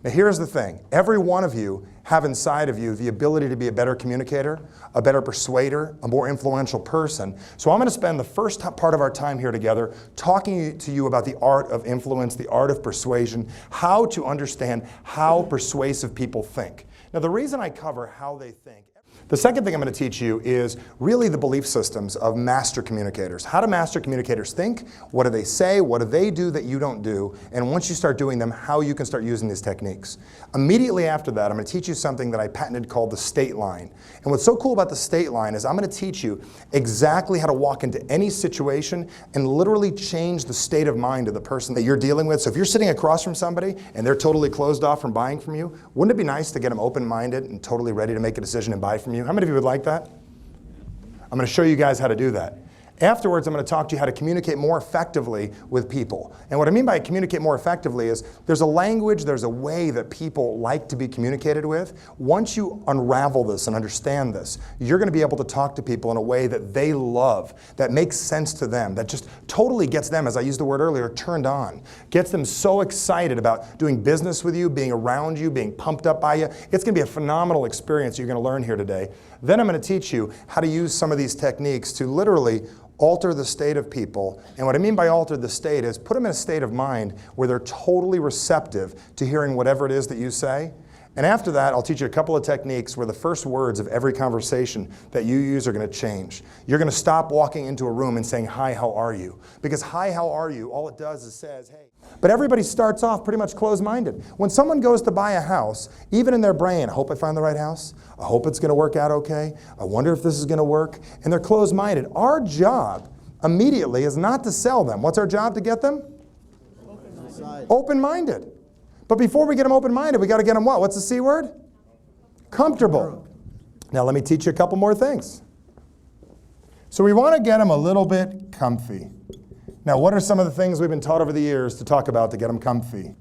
Now here's the thing. Every one of you have inside of you the ability to be a better communicator, a better persuader, a more influential person. So I'm going to spend the first part of our time here together talking to you about the art of influence, the art of persuasion, how to understand how persuasive people think. Now the reason I cover how they think, the second thing I'm going to teach you is really the belief systems of master communicators. How do master communicators think? What do they say? What do they do that you don't do? And once you start doing them, how you can start using these techniques. Immediately after that, I'm going to teach you something that I patented called the state line. And what's so cool about the state line is I'm going to teach you exactly how to walk into any situation and literally change the state of mind of the person that you're dealing with. So if you're sitting across from somebody and they're totally closed off from buying from you, wouldn't it be nice to get them open-minded and totally ready to make a decision and buy from you? How many of you would like that? I'm going to show you guys how to do that. Afterwards, I'm going to talk to you how to communicate more effectively with people. And what I mean by communicate more effectively is there's a language, there's a way that people like to be communicated with. Once you unravel this and understand this, you're going to be able to talk to people in a way that they love, that makes sense to them, that just totally gets them, as I used the word earlier, turned on. Gets them so excited about doing business with you, being around you, being pumped up by you. It's going to be a phenomenal experience you're going to learn here today. Then I'm going to teach you how to use some of these techniques to literally alter the state of people. And what I mean by alter the state is put them in a state of mind where they're totally receptive to hearing whatever it is that you say. And after that, I'll teach you a couple of techniques where the first words of every conversation that you use are going to change. You're going to stop walking into a room and saying, "Hi, how are you?" Because "Hi, how are you?" all it does is says, "Hey." But everybody starts off pretty much closed-minded. When someone goes to buy a house, even in their brain, "I hope I find the right house. I hope it's going to work out okay. I wonder if this is going to work." And they're closed-minded. Our job immediately is not to sell them. What's our job to get them? Open-minded. But before we get them open-minded, we got to get them what? What's the C word? Comfortable. Now let me teach you a couple more things. So we want to get them a little bit comfy. Now what are some of the things we've been taught over the years to talk about to get them comfy?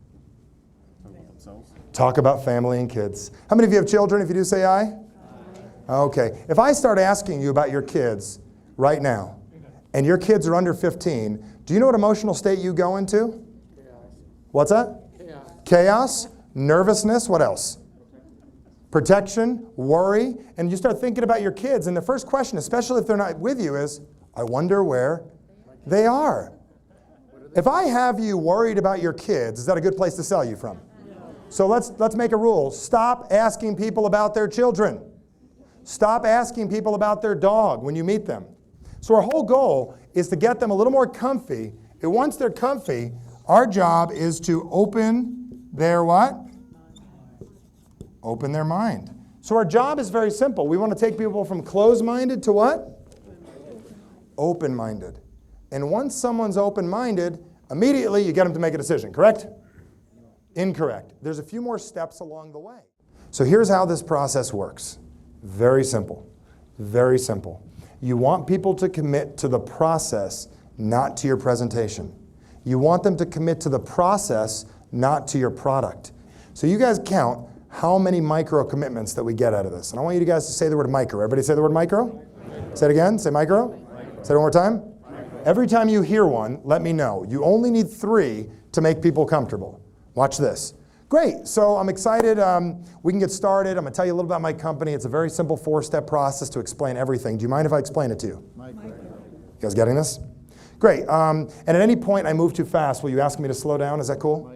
Talk about family and kids. How many of you have children? If you do, say aye. Okay. If I start asking you about your kids right now, and your kids are under 15, do you know what emotional state you go into? What's that? Chaos, nervousness, what else? Protection, worry, and you start thinking about your kids, and the first question, especially if they're not with you, is, I wonder where they are. If I have you worried about your kids, is that a good place to sell you from? So let's make a rule. Stop asking people about their children. Stop asking people about their dog when you meet them. So our whole goal is to get them a little more comfy, and once they're comfy, our job is to open their what? Open their mind. So our job is very simple. We want to take people from closed-minded to what? Open-minded. And once someone's open-minded, immediately you get them to make a decision, correct? Incorrect. There's a few more steps along the way. So here's how this process works. Very simple. Very simple. You want people to commit to the process, not to your presentation. You want them to commit to the process, not to your product. So you guys count how many micro commitments that we get out of this. And I want you guys to say the word micro. Everybody say the word micro? Micro. Say it again. Say micro. Micro. Say it one more time. Micro. Every time you hear one, let me know. You only need 3 to make people comfortable. Watch this. Great. So I'm excited. We can get started. I'm going to tell you a little about my company. It's a very simple 4-step process to explain everything. Do you mind if I explain it to you? Micro. You guys getting this? Great. And at any point I move too fast, will you ask me to slow down? Is that cool?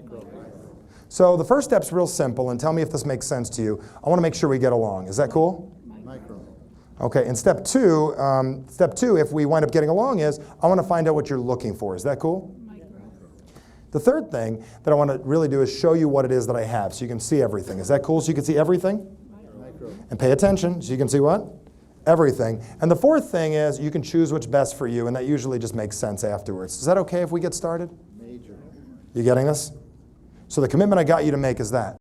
So the first step's real simple, and tell me if this makes sense to you. I want to make sure we get along. Is that cool? Micro. Okay, and step two, if we wind up getting along, is I want to find out what you're looking for. Is that cool? Micro. The third thing that I want to really do is show you what it is that I have so you can see everything. Is that cool? So you can see everything? Micro. And pay attention so you can see what? Everything. And the fourth thing is you can choose what's best for you, and that usually just makes sense afterwards. Is that okay if we get started? Major. You getting this? So the commitment I got you to make is that.